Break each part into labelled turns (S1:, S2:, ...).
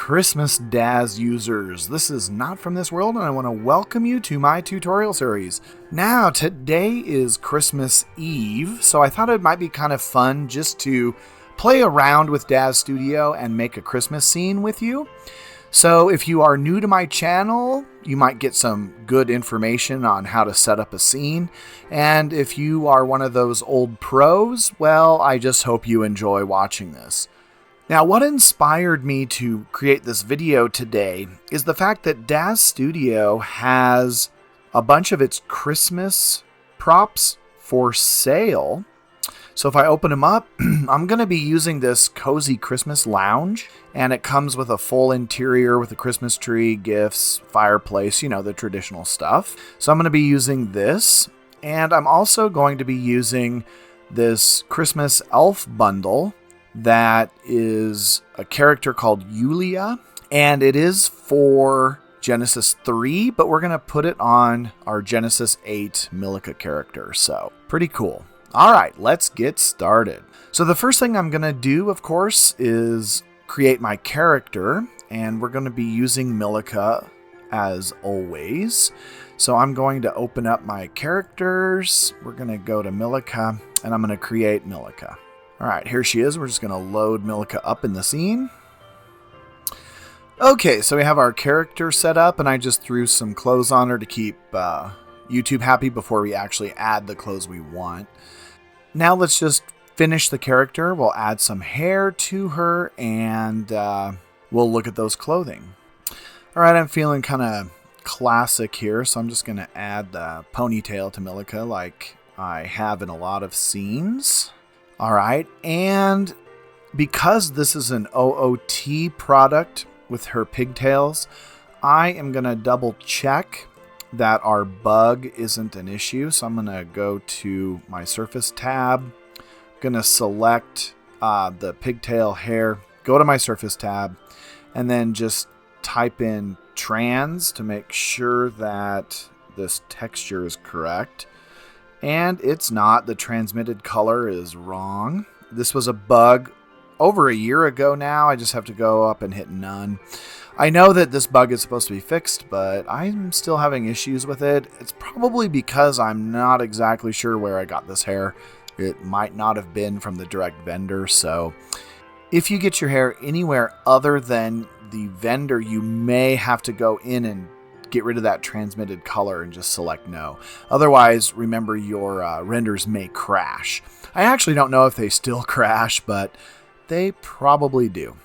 S1: Christmas Daz users. This is Not From This World, and I want to welcome you to my tutorial series. Now, today is Christmas Eve, so I thought it might be kind of fun just to play around with Daz Studio and make a Christmas scene with you. So if you are new to my channel, you might get some good information on how to set up a scene. And if you are one of those old pros, well, I just hope you enjoy watching this. Now, what inspired me to create this video today is the fact that Daz Studio has a bunch of its Christmas props for sale. So if I open them up, I'm going to be using this cozy Christmas lounge, and it comes with a full interior with a Christmas tree, gifts, fireplace, you know, the traditional stuff. So I'm going to be using this, and I'm also going to be using this Christmas elf bundle that is a character called Yulia, and it is for Genesis 3, but we're going to put it on our Genesis 8 Milica character, so pretty cool. All right, let's get started. So the first thing I'm going to do, of course, is create my character, and we're going to be using Milica as always. So I'm going to open up my characters. We're going to go to Milica, and I'm going to create Milica. All right, here she is. We're just going to load Milica up in the scene. Okay, so we have our character set up, and I just threw some clothes on her to keep YouTube happy before we actually add the clothes we want. Now let's just finish the character. We'll add some hair to her, and we'll look at those clothing. All right, I'm feeling kind of classic here, so I'm just going to add the ponytail to Milica like I have in a lot of scenes. All right, and because this is an OOT product with her pigtails, I am going to double check that our bug isn't an issue. So I'm going to go to my surface tab, I'm going to select the pigtail hair, go to my surface tab, and then just type in trans to make sure that this texture is correct. And it's not. The transmitted color is wrong. This was a bug over a year ago now. I just have to go up and hit none. I know that this bug is supposed to be fixed, but I'm still having issues with it. It's probably because I'm not exactly sure where I got this hair. It might not have been from the direct vendor. So if you get your hair anywhere other than the vendor, you may have to go in and get rid of that transmitted color and just select no. Otherwise, remember your renders may crash. I actually don't know if they still crash, but they probably do.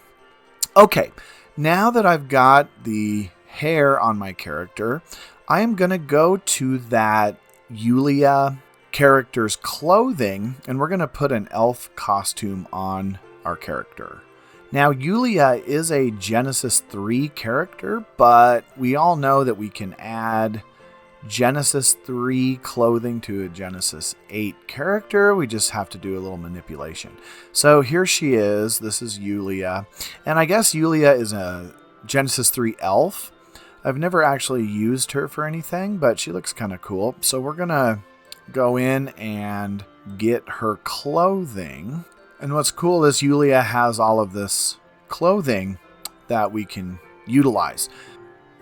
S1: Okay, now that I've got the hair on my character, I am going to go to that Yulia character's clothing, and we're going to put an elf costume on our character. Now, Yulia is a Genesis 3 character, but we all know that we can add Genesis 3 clothing to a Genesis 8 character. We just have to do a little manipulation. So here she is. This is Yulia. And I guess Yulia is a Genesis 3 elf. I've never actually used her for anything, but she looks kind of cool. So we're going to go in and get her clothing. And what's cool is Yulia has all of this clothing that we can utilize.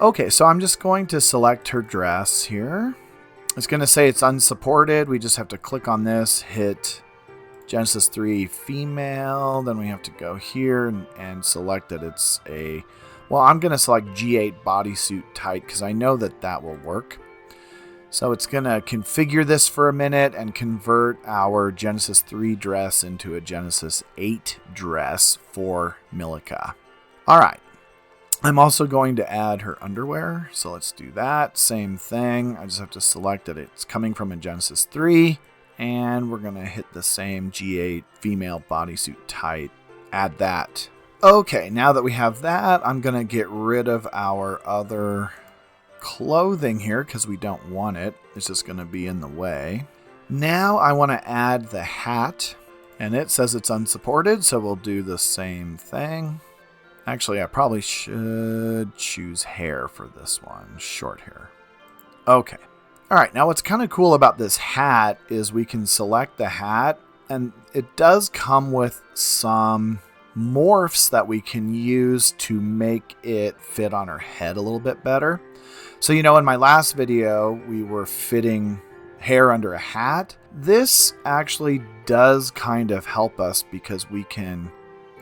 S1: Okay, so I'm just going to select her dress here. It's going to say it's unsupported. We just have to click on this, hit Genesis 3 female. Then we have to go here and select that it's a... Well, I'm going to select G8 bodysuit tight because I know that that will work. So it's going to configure this for a minute and convert our Genesis 3 dress into a Genesis 8 dress for Milica. All right. I'm also going to add her underwear. So let's do that. Same thing. I just have to select that it's coming from a Genesis 3. And we're going to hit the same G8 female bodysuit tight. Add that. Okay, now that we have that, I'm going to get rid of our other clothing here because we don't want it. It's just going to be in the way. Now I want to add the hat, and it says it's unsupported, so we'll do the same thing. Actually, I probably should choose hair for this one, short hair. Okay. All right, now what's kind of cool about this hat is we can select the hat, and it does come with some morphs that we can use to make it fit on her head a little bit better. So, you know, in my last video, we were fitting hair under a hat. This actually does kind of help us because we can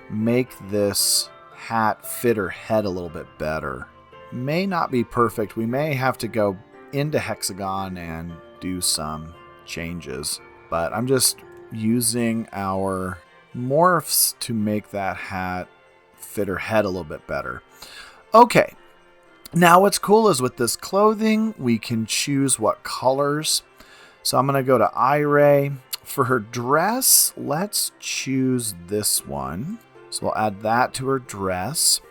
S1: make this hat fit her head a little bit better. May not be perfect. We may have to go into Hexagon and do some changes, but I'm just using our morphs to make that hat fit her head a little bit better. Okay. Now what's cool is with this clothing, we can choose what colors. So I'm going to go to Eye-Ray. For her dress, let's choose this one. So we'll add that to her dress.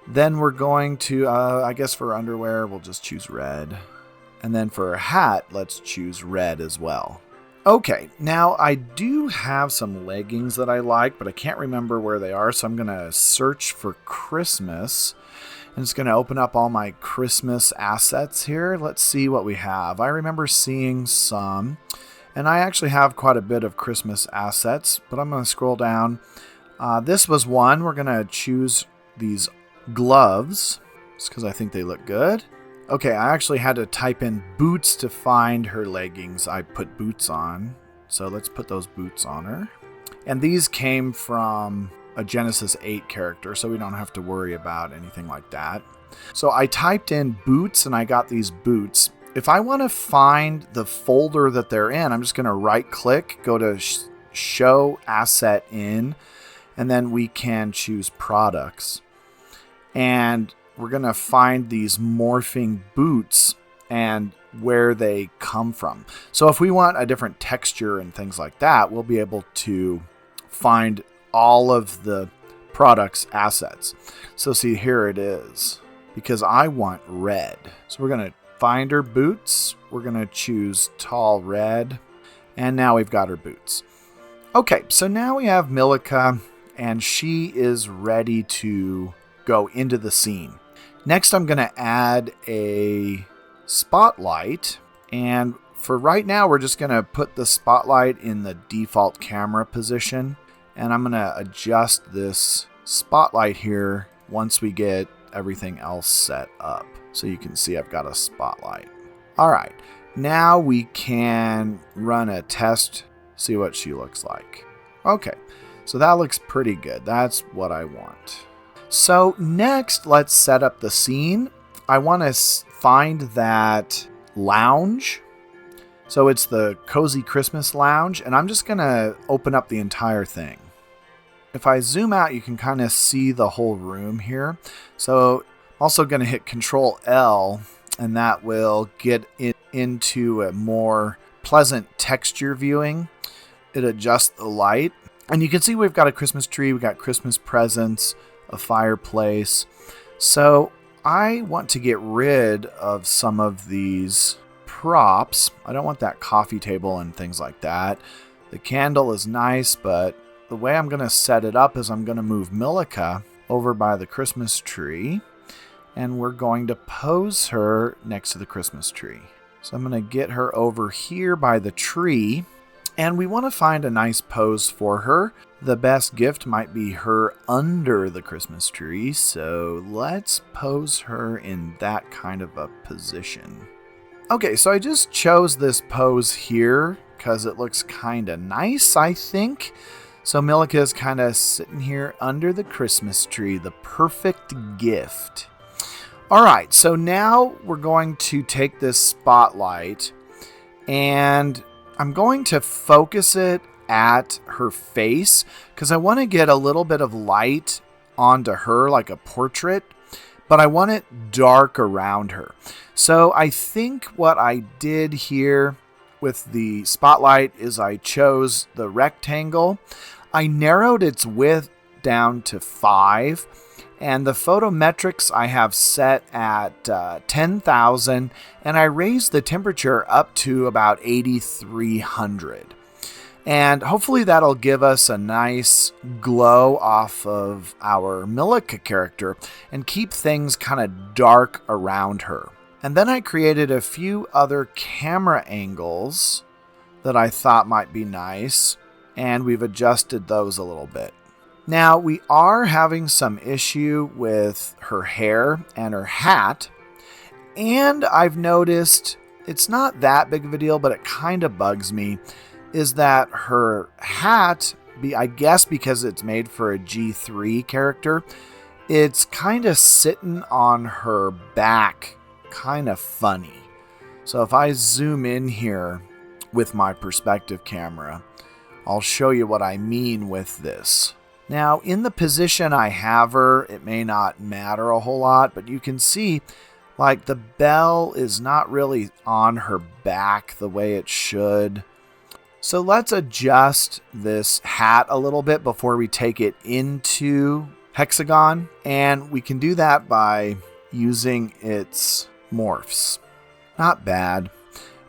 S1: Then we're going to, I guess for underwear, we'll just choose red. And then for her hat, let's choose red as well. Okay, now I do have some leggings that I like, but I can't remember where they are. So I'm going to search for Christmas. And it's going to open up all my Christmas assets here. Let's see what we have. I remember seeing some, and I actually have quite a bit of Christmas assets, but I'm going to scroll down. This was one. We're going to choose these gloves just because I think they look good. Okay, I actually had to type in boots to find her leggings. I put boots on, so let's put those boots on her. And these came from a Genesis 8 character, so we don't have to worry about anything like that. So I typed in boots and I got these boots. If I want to find the folder that they're in, I'm just going to right click, go to show asset in, and then we can choose products. And we're going to find these morphing boots and where they come from. So if we want a different texture and things like that, we'll be able to find all of the products assets. So see, here it is, because I want red. So we're going to find her boots. We're going to choose tall red. And now we've got her boots. Okay, so now we have Milica, and she is ready to go into the scene. Next, I'm going to add a spotlight. And for right now, we're just going to put the spotlight in the default camera position. And I'm going to adjust this spotlight here once we get everything else set up. So you can see I've got a spotlight. All right, now we can run a test, see what she looks like. Okay, so that looks pretty good. That's what I want. So next, let's set up the scene. I want to find that lounge. So it's the Cozy Christmas Lounge, and I'm just going to open up the entire thing. If I zoom out, you can kind of see the whole room here. So I'm also going to hit Control L, and that will get it into a more pleasant texture viewing. It adjusts the light. And you can see we've got a Christmas tree, we've got Christmas presents, a fireplace. So I want to get rid of some of these props. I don't want that coffee table and things like that. The candle is nice, but the way I'm going to set it up is I'm going to move Milica over by the Christmas tree, and we're going to pose her next to the Christmas tree. So I'm going to get her over here by the tree, and we want to find a nice pose for her. The best gift might be her under the Christmas tree, so let's pose her in that kind of a position. Okay, so I just chose this pose here because it looks kind of nice, I think. So Milica is kind of sitting here under the Christmas tree, the perfect gift. All right, so now we're going to take this spotlight and I'm going to focus it at her face because I want to get a little bit of light onto her like a portrait, but I want it dark around her. So I think what I did here with the spotlight is I chose the rectangle. I narrowed its width down to 5, and the photometrics I have set at 10,000, and I raised the temperature up to about 8,300. And hopefully that'll give us a nice glow off of our Milica character and keep things kind of dark around her. And then I created a few other camera angles that I thought might be nice, and we've adjusted those a little bit. Now, we are having some issue with her hair and her hat. And I've noticed, it's not that big of a deal, but it kind of bugs me, is that her hat, I guess because it's made for a G3 character, it's kind of sitting on her back, kind of funny. So if I zoom in here with my perspective camera, I'll show you what I mean with this. Now, in the position I have her, it may not matter a whole lot, but you can see like the bell is not really on her back the way it should. So let's adjust this hat a little bit before we take it into Hexagon. And we can do that by using its morphs. Not bad.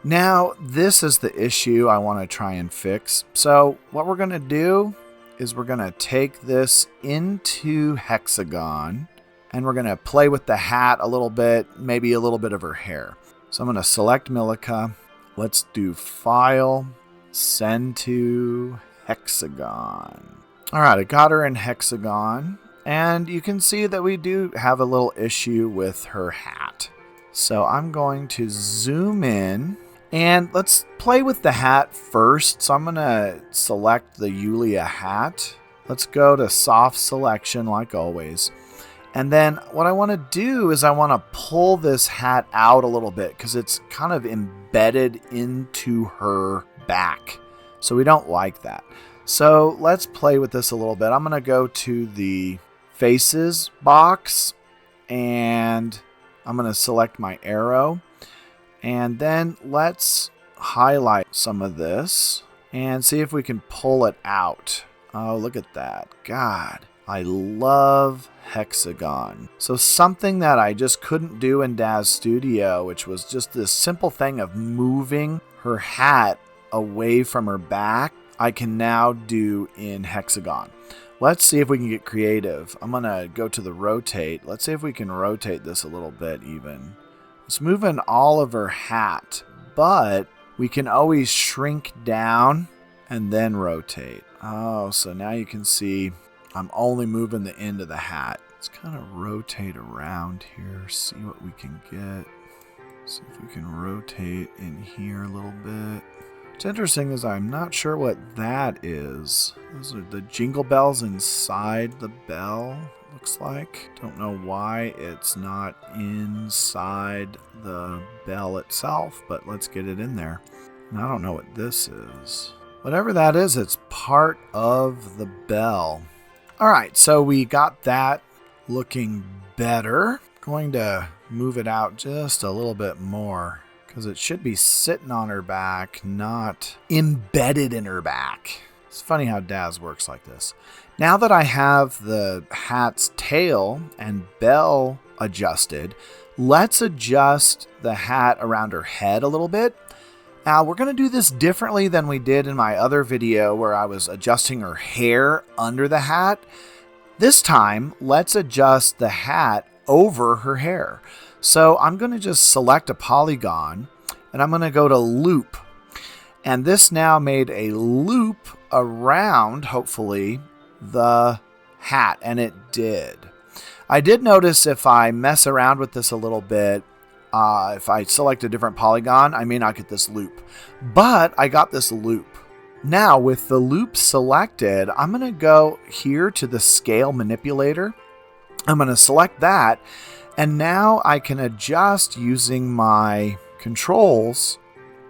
S1: Now, this is the issue I want to try and fix. So what we're going to do is we're going to take this into Hexagon. And we're going to play with the hat a little bit, maybe a little bit of her hair. So I'm going to select Milica. Let's do File, Send to Hexagon. All right, I got her in Hexagon. And you can see that we do have a little issue with her hat. So I'm going to zoom in. And let's play with the hat first. So I'm going to select the Julia hat. Let's go to Soft Selection like always. And then what I want to do is I want to pull this hat out a little bit because it's kind of embedded into her back. So we don't like that. So let's play with this a little bit. I'm going to go to the Faces box and I'm going to select my arrow. And then let's highlight some of this and see if we can pull it out. Oh, look at that. God, I love Hexagon. So something that I just couldn't do in Daz Studio, which was just this simple thing of moving her hat away from her back, I can now do in Hexagon. Let's see if we can get creative. I'm going to go to the rotate. Let's see if we can rotate this a little bit even. It's moving all of her hat, but we can always shrink down and then rotate. Oh, so now you can see I'm only moving the end of the hat. Let's kind of rotate around here, see what we can get. See if we can rotate in here a little bit. What's interesting is I'm not sure what that is. Those are the jingle bells inside the bell, looks like. Don't know why it's not inside the bell itself, but let's get it in there. And I don't know what this is. Whatever that is, it's part of the bell. All right, so we got that looking better. Going to move it out just a little bit more because it should be sitting on her back, not embedded in her back. It's funny how Daz works like this. Now that I have the hat's tail and bell adjusted, let's adjust the hat around her head a little bit. Now, we're going to do this differently than we did in my other video where I was adjusting her hair under the hat. This time, let's adjust the hat over her hair. So I'm going to just select a polygon and I'm going to go to loop. And this now made a loop around, hopefully, the hat, and it did. I did notice if I mess around with this a little bit, if I select a different polygon, I may not get this loop. But I got this loop. Now, with the loop selected, I'm going to go here to the scale manipulator. I'm going to select that. And now I can adjust using my controls.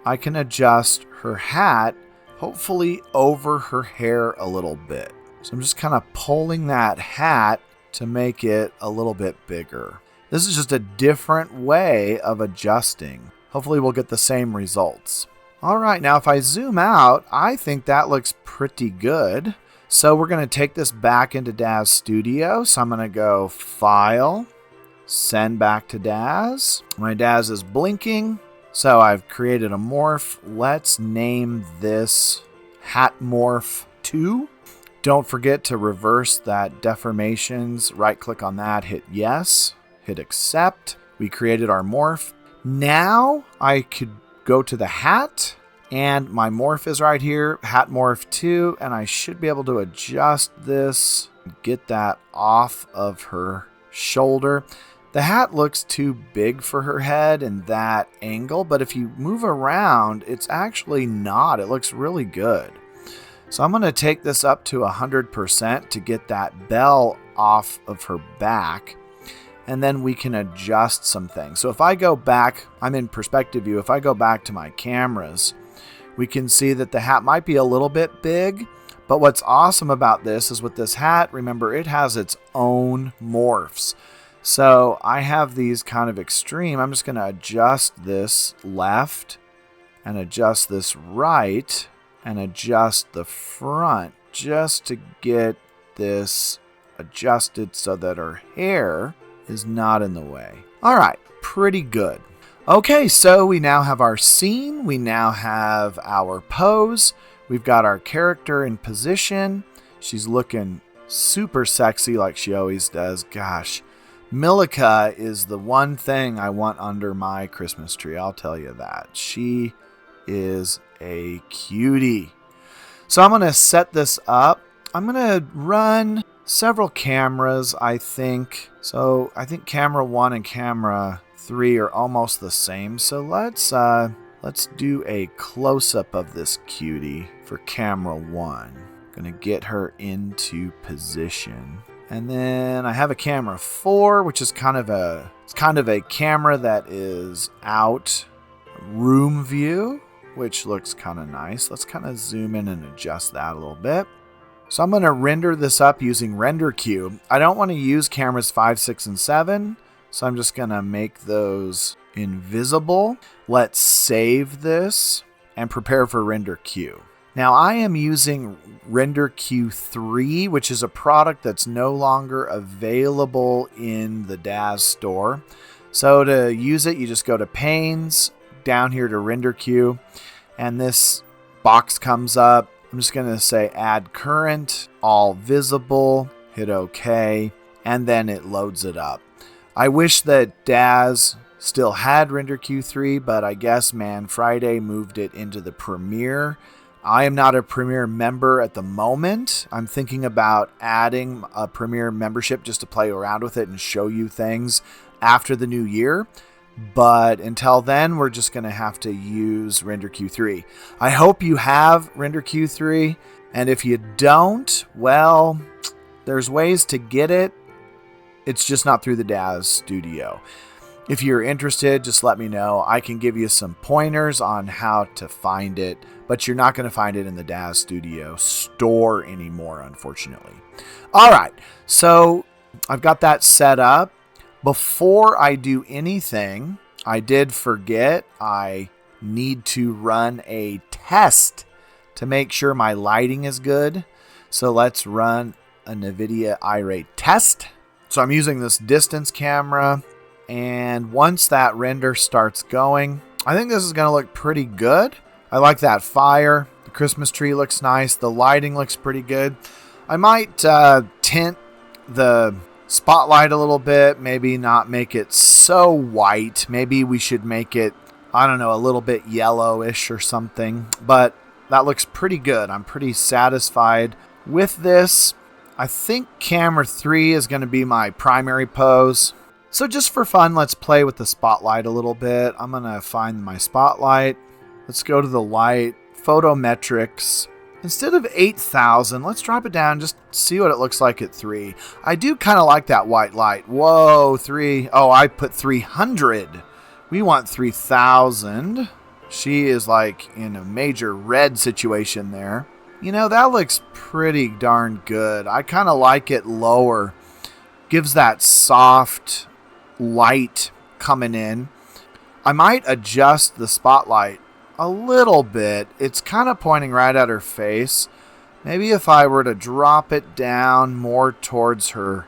S1: I can adjust her hat, hopefully over her hair a little bit. So I'm just kind of pulling that hat to make it a little bit bigger. This is just a different way of adjusting. Hopefully we'll get the same results. All right, now if I zoom out, I think that looks pretty good. So we're going to take this back into Daz Studio. So I'm going to go File, Send back to Daz. My Daz is blinking. So I've created a morph. Let's name this Hat Morph 2. Don't forget to reverse that deformations. Right click on that, hit yes, hit accept. We created our morph. Now I could go to the hat and my morph is right here, Hat Morph 2, and I should be able to adjust this Get that off of her shoulder. The hat looks too big for her head in that angle, but if you move around, it's actually not. It looks really good. So I'm going to take this up to 100% to get that bell off of her back, and then we can adjust some things. So if I go back, I'm in perspective view. If I go back to my cameras, we can see that the hat might be a little bit big, but what's awesome about this is with this hat, remember, it has its own morphs. So I have these kind of extreme. I'm just going to adjust this left and adjust this right and adjust the front just to get this adjusted so that her hair is not in the way. All right, pretty good. Okay, so we now have our scene. We now have our pose. We've got our character in position. She's looking super sexy like she always does. Gosh, Milica is the one thing I want under my Christmas tree. I'll tell you that. She is a cutie. So I'm going to set this up. I'm going to run several cameras, I think. So I think camera 1 and camera 3 are almost the same. So let's do a close-up of this cutie for camera 1. Going to get her into position. And then I have a camera 4, which is kind of a camera that is out room view, which looks kind of nice. Let's kind of zoom in and adjust that a little bit. So I'm going to render this up using Render Queue. I don't want to use cameras 5, 6, and 7, so I'm just going to make those invisible. Let's save this and prepare for Render Queue. Now I am using Render Queue 3, which is a product that's no longer available in the Daz store. So to use it, you just go to Panes, down here to Render Queue, and this box comes up. I'm just going to say Add Current, All Visible, hit OK, and then it loads it up. I wish that Daz still had Render Queue 3, but I guess Man Friday moved it into the Premiere. I am not a Premiere member at the moment. I'm thinking about adding a Premiere membership just to play around with it and show you things after the new year. But until then, we're just going to have to use Render Queue 3. I hope you have Render Queue 3. And if you don't, well, there's ways to get it. It's just not through the Daz Studio. If you're interested, just let me know. I can give you some pointers on how to find it, but you're not going to find it in the Daz Studio store anymore, unfortunately. All right, so I've got that set up. Before I do anything, I did forget I need to run a test to make sure my lighting is good. So let's run a NVIDIA iRay test. So I'm using this distance camera. And once that render starts going, I think this is going to look pretty good. I like that fire. The Christmas tree looks nice. The lighting looks pretty good. I might tint the spotlight a little bit. Maybe not make it so white. Maybe we should make it, I don't know, a little bit yellowish or something. But that looks pretty good. I'm pretty satisfied with this. I think camera 3 is going to be my primary pose. So just for fun, let's play with the spotlight a little bit. I'm going to find my spotlight. Let's go to the light, photometrics. Instead of 8,000, let's drop it down, just see what it looks like at 3. I do kind of like that white light. Whoa, 3. Oh, I put 300. We want 3,000. She is like in a major red situation there. You know, that looks pretty darn good. I kind of like it lower. Gives that soft light coming in. I might adjust the spotlight a little bit. It's kind of pointing right at her face. Maybe if I were to drop it down more towards her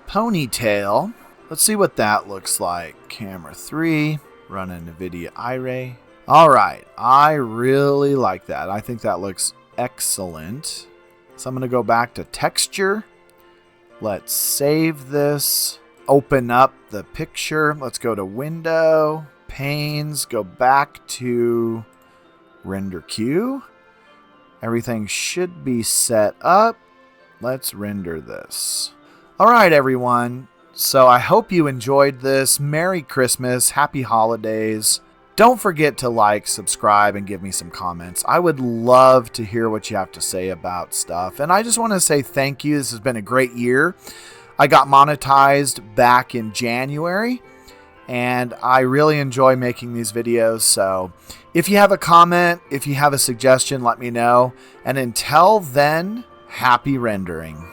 S1: ponytail. Let's see what that looks like. Camera 3, run a NVIDIA iRay. All right, I really like that. I think that looks excellent. So I'm going to go back to texture. Let's save this. Open up the picture. Let's go to Window, Panes, go back to Render Queue. Everything should be set up. let's render this. All right, everyone. So I hope you enjoyed this. Merry Christmas. Happy holidays. Don't forget to like, subscribe, and give me some comments. I would love to hear what you have to say about stuff. And I just want to say thank you. This has been a great year. I got monetized back in January, and I really enjoy making these videos. So if you have a comment, if you have a suggestion, let me know. And until then, happy rendering.